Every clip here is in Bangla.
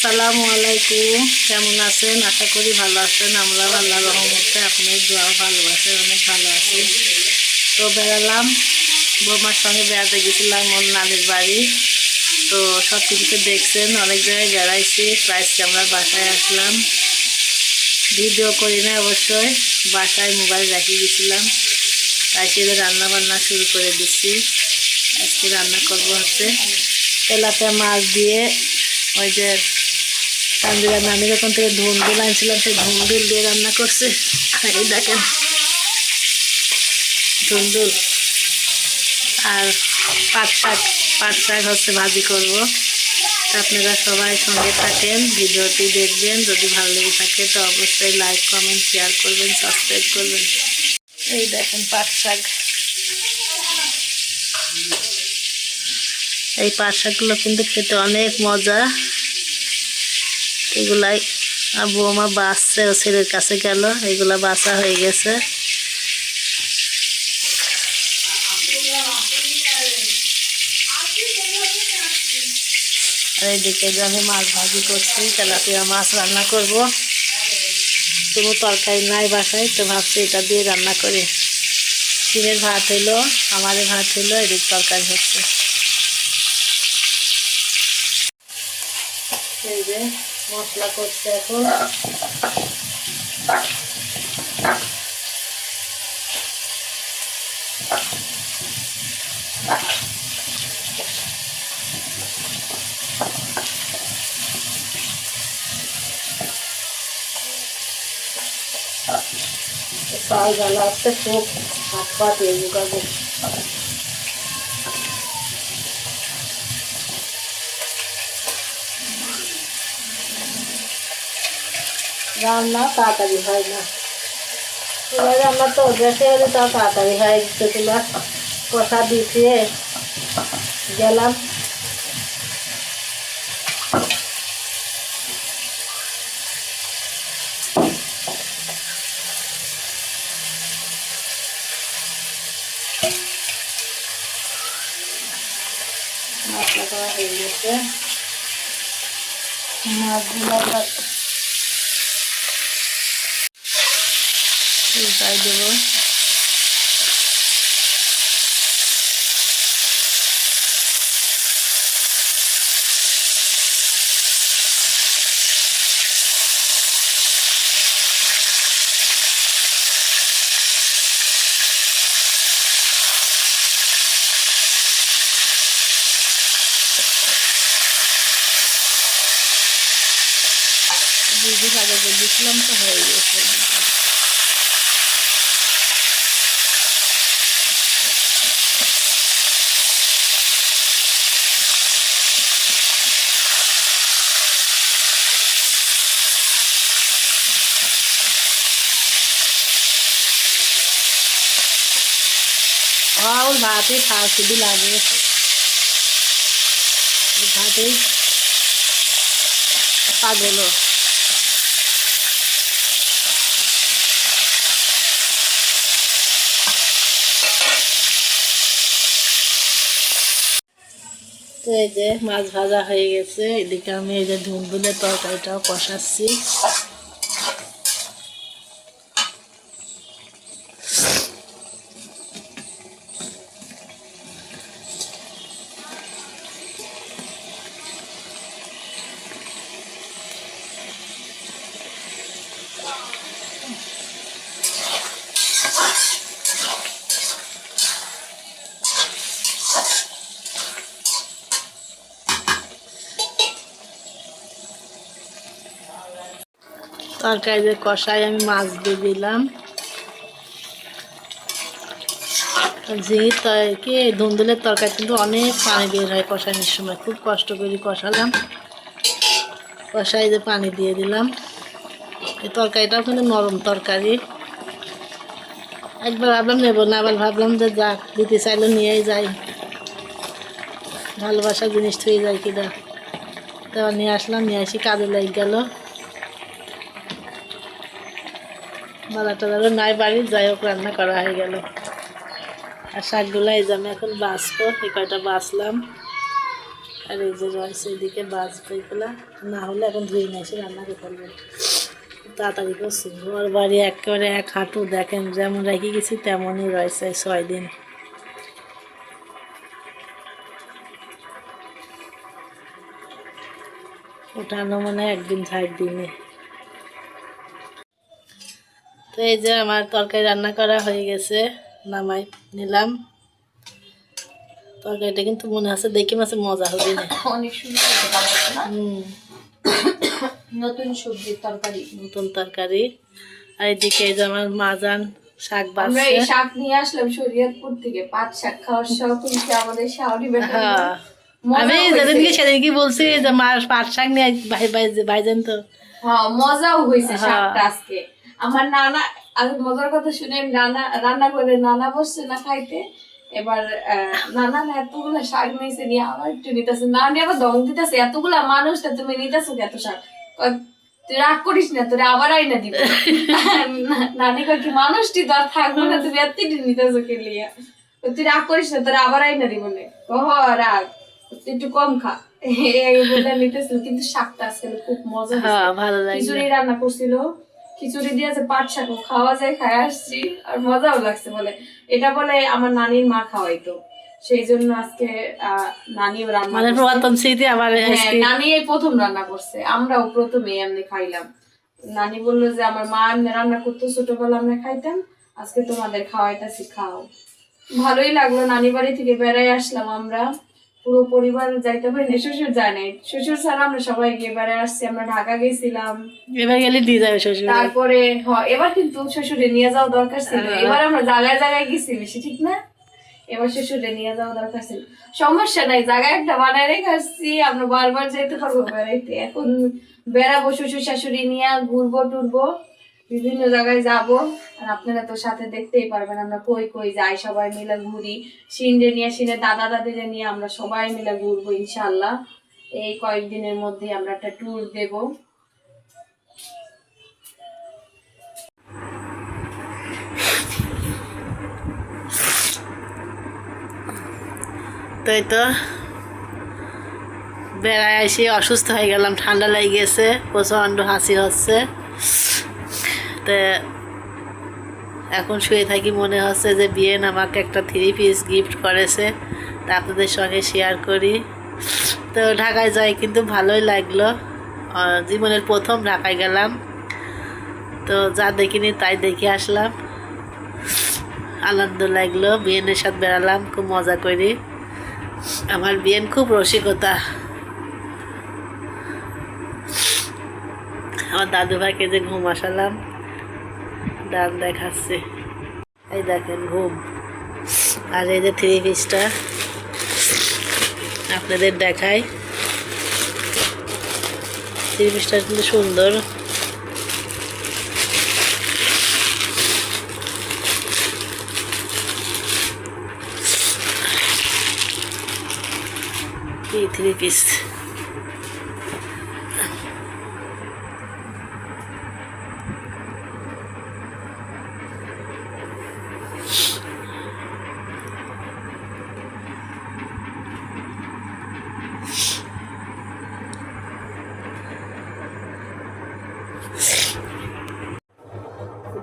আসসালামু আলাইকুম। কেমন আছেন? আশা করি ভালো আছেন। আমরা আল্লাহর রহমতে আপনার দোয়া ভালোবাসেন, অনেক ভালো আছি। তো বেড়ালাম, বৌমার সঙ্গে বেড়াতে গেছিলাম ওর নানির বাড়ি। তো সব কিছুতে দেখছেন, অনেক জায়গায় বেড়াইছি। প্রাইস আমরা বাসায় আসলাম, ভিডিও করি না অবশ্যই, বাসায় মোবাইল রেখে গেছিলাম। তাই সেটা রান্না বান্না শুরু করে দিচ্ছি। আজকে রান্না করবো হচ্ছে তেলাপিয়া মাছ দিয়ে, ওই যে কান্দিরা নানির ওখান থেকে ধুন্দুল আনছিলাম, সেই ধুন্দুল দিয়ে রান্না করছে। এই দেখেন ধুন্দুল আর পাট শাক হচ্ছে ভাজি করবো। আপনারা সবাই সঙ্গে থাকেন, ভিডিওটি দেখবেন। যদি ভালো লেগে থাকে তো অবশ্যই লাইক কমেন্ট শেয়ার করবেন, সাবস্ক্রাইব করবেন। এই দেখেন পাট শাক, এই পাট শাকগুলো কিন্তু খেতে অনেক মজা। এগুলাই বৌমা বাঁচছে, ও ছেলের কাছে গেল, এগুলা বাঁচা হয়ে গেছে। আর এইদিকে যে আমি মাছ ভাজি করছি, তেলাপিয়া মাছ রান্না করব। কোনো তরকারি নাই বাসায়, তো ভাবছি এটা দিয়ে রান্না করি। ডিমের ভাত হইলো, আমাদের ভাত হইলো, এদিক তরকারি হচ্ছে। এই যে মশলা করছে এখন। চাল জ্বালা আসছে খুব, হাত পা দিয়ে ঢুকাবো। রান্না তাড়াতাড়ি হয় না, চুলায় রান্না তো গ্যাসে হলে তাও তাড়াতাড়ি হয়। চুলা কষা দিয়ে গেলাম। মশলা করা হয়ে গেছে, মাছগুলো উল্টাই দেবো। দুদিন আগে যে দিয়েছিলাম তো হয়ে গেছে। और भात ही खास भी लागे, भात ही पागलो। তো এই যে মাছ ভাজা হয়ে গেছে, এদিকে আমি এই যে ধুন্দুলের তরকারিটাও কষাচ্ছি। তরকারি যে কষাই আমি মাছ দিয়ে দিলাম। কি ধুন্দুলের তরকারি কিন্তু অনেক পানি বের হয় কষানোর সময়, খুব কষ্ট করে কষালাম। কষাই যে পানি দিয়ে দিলাম। এই তরকারিটাও কিন্তু নরম তরকারি। একবার ভাবলাম নেবো না, আবার ভাবলাম যে যাক, দিতে চাইলে নিয়েই যাই, ভালোবাসা জিনিস থুয়ে যায় কিনা। তারপর নিয়ে আসলাম, নিয়ে আসি কাজে লেগে গেল। বাজারটা ধরো নাই বাড়ি, যাই হোক রান্না করা হয়ে গেল। আর শাকগুলো এই যে আমি এখন বাছবো, এই কয়টা বাছলাম। আর এই যে রয়েছে এদিকে বাজবে এগুলা, না হলে এখন ধুয়ে নিয়ে এসে রান্না করে ফেলবো। তাড়াতাড়ি করছি, ঘর বাড়ি একেবারে এক হাঁটু দেখেন, যেমন রেখে গেছি তেমনই রয়েছে 6 দিন। ওঠানো মানে একদিন 4 দিনে। তো এই যে আমার তরকারি রান্না করা হয়ে গেছে, নামাই নিলাম। তরকারিটা কিন্তু মনে হচ্ছে দেখি মাছে মজা হবে না, অনেক সুন্দর নতুন সবজির তরকারি, নতুন তরকারি। আর এদিকে এই যে আমার মাজান শাক আমরা বাজছে। এই শাক নিয়ে আসলাম শরীয়তপুর থেকে, পাট শাক খাওয়ার শখ হচ্ছে আমাদের শাওরি বেটা। হ্যাঁ, আমি যেদিনকে সেদিনকে বলছি যে মা পাট শাক নিয়ে ভাইজান, তো হ্যাঁ মজাও হয়েছে শাকটা আজকে। আমার নানা, আর মজার কথা শুনে নানা রান্না করে নানা বসছে না খাইতে, এবার নানা না এতগুলা শাক নিয়েছে, নিয়ে আবার একটু নিতেছে, না নিয়ে আবার দম দিতেছে, এতগুলা মানুষ তা তুমি নিতেছো এত শাক, তুই রাগ করিস না, তোরে আবার আইনা দিব। নানি কয় কি মানুষটি তো আর থাকবো না, তুমি এতটি নিতেছো কে লিয়া, তুই রাগ করিস না, তোরে আবার আইনা দিব না। রাগ একটু কম খা, এই বলে নিতেছিল। কিন্তু শাকটা আসলে খুব মজা, ভালো লাগে। খিচুড়ি রান্না করছিল, খিচুড়ি দিয়েছে, পাট শাকও খাওয়া যায়, খাই আসছি, আর মজাও লাগছে। বলে এটা বলে আমার নানির মা খাওয়াইতো, সেই জন্য আজকে নানিও রান্না, মানে পুরাতন স্মৃতি আমার। নানি এই প্রথম রান্না করছে, আমরাও প্রথমে এমনি খাইলাম। নানি বললো যে আমার মা এমনি রান্না করতো, ছোটবেলা আমরা খাইতাম, আজকে তোমাদের খাওয়াইতাছি, খাও। ভালোই লাগলো। নানি বাড়ি থেকে বেড়াই আসলাম আমরা, পুরো পরিবার যাইতে পারিনি, শ্বশুর যায় নাই, শ্বশুর ছাড়া আমরা সবাই গিয়ে বেড়াই আসছি। আমরা ঢাকা গেছিলাম, এবার গেলে দিয়ে যাবে শ্বশুর। তারপরে এবার কিন্তু শ্বশুরে নিয়ে যাওয়া দরকার ছিল, এবার আমরা জায়গায় জায়গায় গেছি বেশি, ঠিক না? এবার শ্বশুরে নিয়ে যাওয়া দরকার ছিল, সমস্যা নাই, জায়গায় একটা বানায় রেখে আসছি, আমরা বারবার যেতে পারবো বেড়াইতে। এখন বেড়াবো শ্বশুর শাশুড়ি নিয়ে, ঘুরবো টুরবো, বিভিন্ন জায়গায় যাব। আর আপনারা তো সাথে দেখতেই পারবেন আমরা কই কই যাই, সবাই মিলে ঘুরি। সিনরে নিয়ে, সিনে দাদা দাদিরে নিয়ে আমরা সবাই মিলে ঘুরবো ইনশাল্লাহ। এই কয়েকদিনের মধ্যে আমরা একটা ট্যুর দেব। তাই তো বেড়ায় এসে অসুস্থ হয়ে গেলাম, ঠান্ডা লেগে গেছে, প্রচণ্ড হাসি হচ্ছে। তো এখন শুয়ে থাকি, মনে হচ্ছে যে বিয়েন আমাকে একটা 3 পিস গিফট করেছে, তা আপনাদের সঙ্গে শেয়ার করি। তো ঢাকায় যাই কিন্তু ভালোই লাগলো, জীবনের প্রথম ঢাকায় গেলাম, তো যা দেখিনি তাই দেখে আসলাম, আনন্দ লাগলো। বিয়েনের সাথে বেড়ালাম, খুব মজা করি। আমার বিয়েন খুব রসিকতা। আমার দাদু ভাইকে যে ঘুম আসালাম, ডান দেখাচ্ছে, এই দেখেন ঘুম। আর এই যে 3 পিসটা আপনাদের দেখাই, 3 পিসটা কিন্তু সুন্দর। এই 3 পিস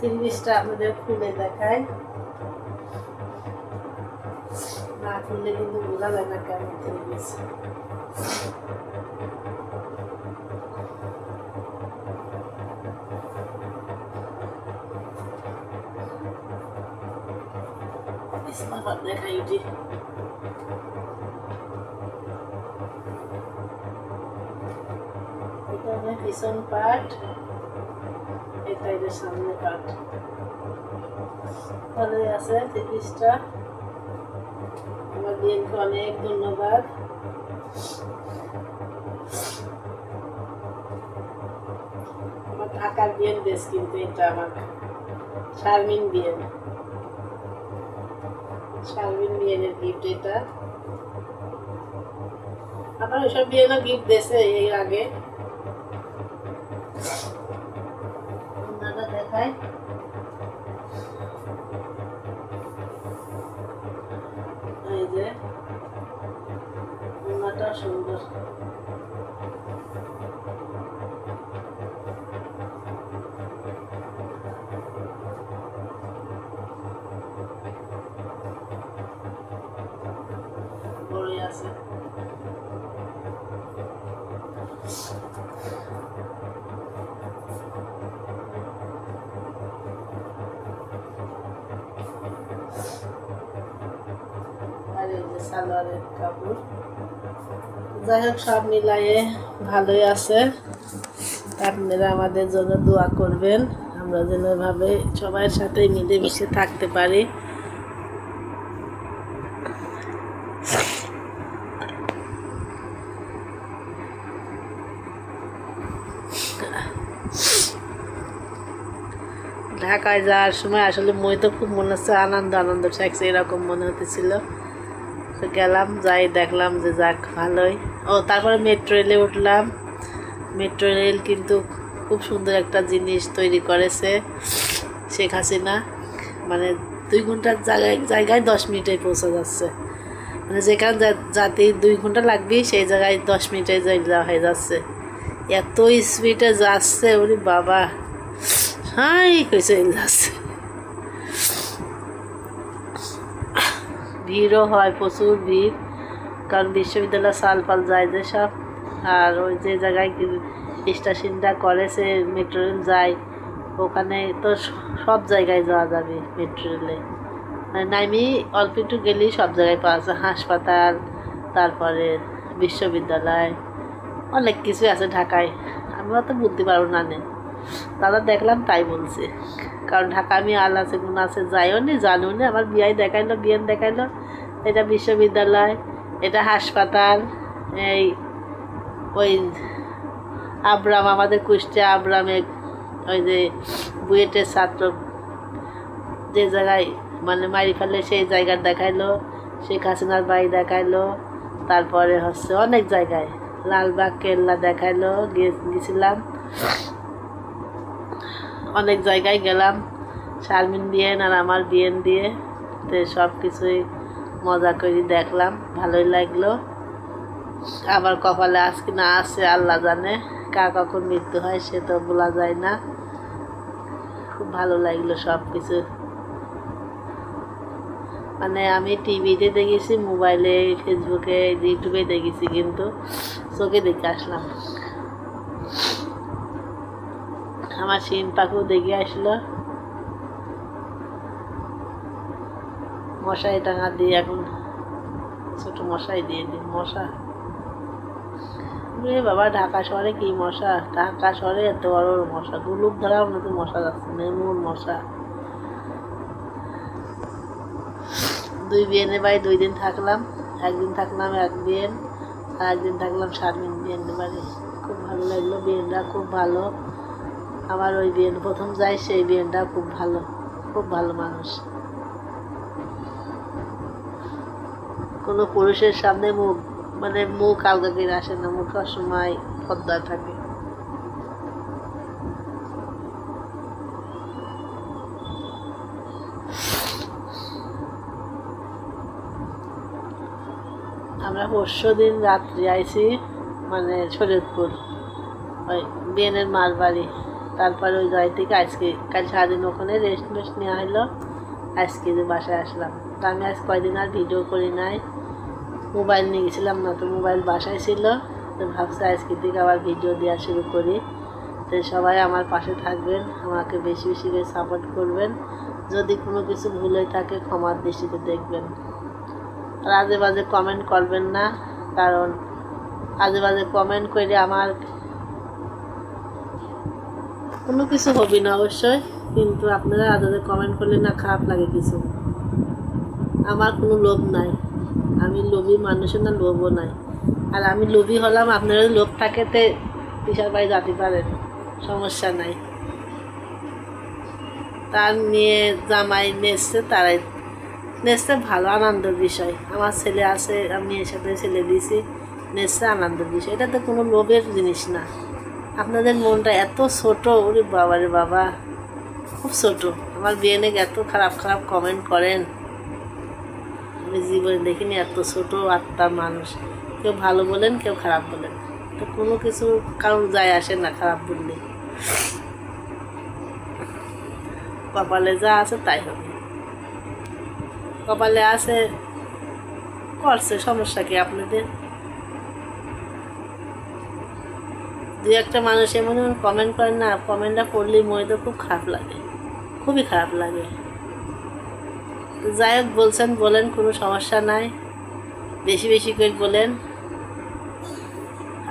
জিনিসটা আপনাদের খুলে দেখায়, না খুললে কিন্তু বোঝা যায় না কেমন জিনিস। দেখাই উঠি, এটা আমার পিছন পার্ট, এটা এর সামনে পার্ট। ভালোই আছে জিনিসটা। আমার বিয়েকে অনেক ধন্যবাদ। আমার ঢাকার বিয়ের ড্রেস, কিন্তু এটা আমার শারমিন বিয়েন, শারমিন বিয়েনের গিফট এটা। আমার ওইসব বিয়েরও গিফট দিয়েছে এর আগে। দাদা দেখায়, এই যে ওনাটা সুন্দর। বড়ই আছে। আর এই যে সালোয়ারের কাপড়। যাই হোক সব মিলাইয়ে ভালোই আছে। আপনারা আমাদের জন্য দোয়া করবেন, আমরা যেন এভাবে সবার সাথে মিলেমিশে থাকতে পারি। ঢাকায় যাওয়ার সময় আসলে মই তো খুব মনে হচ্ছে আনন্দ আনন্দ থাকছে, এরকম মনে হতেছিল। তো গেলাম, যাই দেখলাম যে যাক ভালোই। তারপরে মেট্রো রেলে উঠলাম। মেট্রো রেল কিন্তু খুব সুন্দর একটা জিনিস তৈরি করেছে শেখ হাসিনা। মানে 2 ঘন্টার জায়গায় 10 মিনিটে পৌঁছা যাচ্ছে। মানে যেখানে যাতে 2 ঘন্টা লাগবে সেই জায়গায় 10 মিনিটে যাওয়া হয়ে যাচ্ছে। এত স্পিডে যাচ্ছে, ওরে বাবা, হাই হয়েছে যাচ্ছে। ভিড়ও হয়, প্রচুর ভিড়, কারণ বিশ্ববিদ্যালয় সালপাল যায় যে সব। আর ওই যে জায়গায় স্টেশনটা করেছে মেট্রো রেল যায়, ওখানে তো সব জায়গায় যাওয়া যাবে মেট্রো রেলে। মানে নামি অল্প একটু গেলেই সব জায়গায় পাওয়া যায়, হাসপাতাল, তারপরে বিশ্ববিদ্যালয়, অনেক কিছু আছে ঢাকায়। আমি অত বুঝতে পারবো না, দাদা দেখলাম তাই বলছে। কারণ ঢাকা আমি আল আছে গুণ আছে যাইও নি, জানিও নি। আমার বিয়াই দেখাইলো, বিয়ান দেখাইলো, এটা বিশ্ববিদ্যালয়, এটা হাসপাতাল, এই ওই আব্রাম, আমাদের কুষ্টিয়া আব্রামে ওই যে বুয়েটের ছাত্র যে জায়গায় মানে মারি ফেলে সেই জায়গার দেখাইলো, শেখ হাসিনার বাড়ি দেখাইলো। তারপরে হচ্ছে অনেক জায়গায় লালবাগ কেল্লা দেখাইলো, গেছিলাম অনেক জায়গায় গেলাম। শারমিন বিয়েন আর আমার বিয়েন দিয়ে তো সব কিছুই মজা করে দেখলাম, ভালোই লাগলো। আবার কপালে আজকে না আছে আল্লাহ জানে, কার কখন মৃত্যু হয় সে তো বলা যায় না। খুব ভালো লাগলো সব কিছু। মানে আমি টিভিতে দেখেছি, মোবাইলে, ফেসবুকে, ইউটিউবে দেখেছি, কিন্তু চোখে দেখে আসলাম। আমার শিম পাখিও দেখে আসলো। মশারি টাঙা দিয়ে এখন ছোট মশাই দিয়ে দিই, মশা বাবা। ঢাকা শহরে কি মশা, ঢাকা শহরে এত বড় বড় মশা, গুলুপ ধরার মতো মশা যাচ্ছে, নেমুর মশা। 2 বিয়েনের বাড়ি 2 দিন থাকলাম। একদিন থাকলাম এক বিয়েন, আর একদিন থাকলাম শারমিন বিয়েনের বাড়ি। খুব ভালো লাগলো, বিয়েনরা খুব ভালো। আমার ওই বিয়েন প্রথম যাই, সেই বিয়েনটা খুব ভালো, খুব ভালো মানুষ। কোনো পুরুষের সামনে মুখ আলগা করে আসে না, মুখ সবসময় পর্দা থাকে। আমরা পরশুদিন রাত্রি আইছি, মানে শরীয়তপুর, ওই বিয়েনের মার বাড়ি। তারপরে ওই জায়গা থেকে আজকে কাল সারাদিন ওখানে রেস্ট নেওয়া হলো। আজকে যে বাসায় আসলাম। তো আমি আজ কয়দিন আর ভিডিও করি নাই, মোবাইল নিয়ে গেছিলাম না, তো মোবাইল বাসায় ছিল। তো ভাবছি আজকে থেকে আবার ভিডিও দেওয়া শুরু করি। তো সবাই আমার পাশে থাকবেন, আমাকে বেশি বেশি করে সাপোর্ট করবেন। যদি কোনো কিছু ভুল হয়ে থাকে ক্ষমার দৃষ্টিতে দেখবেন। আর আজে বাজে কমেন্ট করবেন না, কারণ আজে বাজে কমেন্ট করে আমার কোনো কিছু হবে না অবশ্যই, কিন্তু আপনারা আজে বাজে কমেন্ট করলে না খারাপ লাগে কিছু। আমার কোনো লোভ নাই, আমি লোভী মানুষের না, লোভও নাই। আর আমি লোভী হলাম, আপনারা লোভ থাকেতে বিশাল বাড়ি যেতে পারেন, সমস্যা নাই। তার নিয়ে জামাই নেচছে, তারাই নেচতে, ভালো আনন্দের বিষয়। আমার ছেলে আছে, আমি এর সাথে ছেলে দিয়েছি, নেচতে আনন্দের বিষয়। এটা তো কোনো লোভের জিনিস না। আপনাদের মনটা এত ছোট, ওরে বাবা রে বাবা, খুব ছোট। আমার বিয়েনে এত খারাপ খারাপ কমেন্ট করেন, আমি জীবনে দেখিনি এত ছোট আত্মার মানুষ। কেউ ভালো বলেন কেউ খারাপ বলেন, তো কোনো কিছু কারোর যায় আসে না খারাপ বললে। কপালে যা আছে তাই হবে, কপালে আছে করছে, সমস্যা কি আপনাদের? দু একটা মানুষ এমন এমন কমেন্ট করেন না, কমেন্টটা পড়লেই মনে তো খুব খারাপ লাগে, খুবই খারাপ লাগে। তো যাই হোক, বলছেন বলেন, কোনো সমস্যা নাই, বেশি বেশি করে বলেন,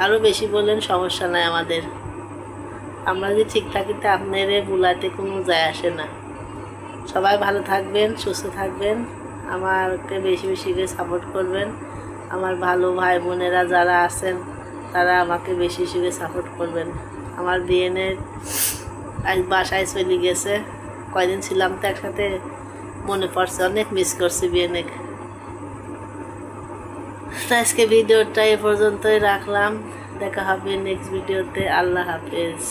আরও বেশি বলেন, সমস্যা নাই আমাদের। আমরা যদি ঠিক থাকি তো আপনাদের বুলাতে কোনো যায় আসে না। সবাই ভালো থাকবেন, সুস্থ থাকবেন, আমাকে বেশি বেশি করে সাপোর্ট করবেন। আমার ভালো ভাই বোনেরা যারা আছেন তারা আমাকে বেশি বেশি করে সাপোর্ট করবেন। আমার বিয়েনের আজ বাসায় চলে গেছে, কয়দিন ছিলাম তো একসাথে, মনে পড়ছে, অনেক মিস করছি বিয়েনেক। আজকে ভিডিওটা এ পর্যন্তই রাখলাম, দেখা হবে নেক্সট ভিডিওতে। আল্লাহ হাফেজ।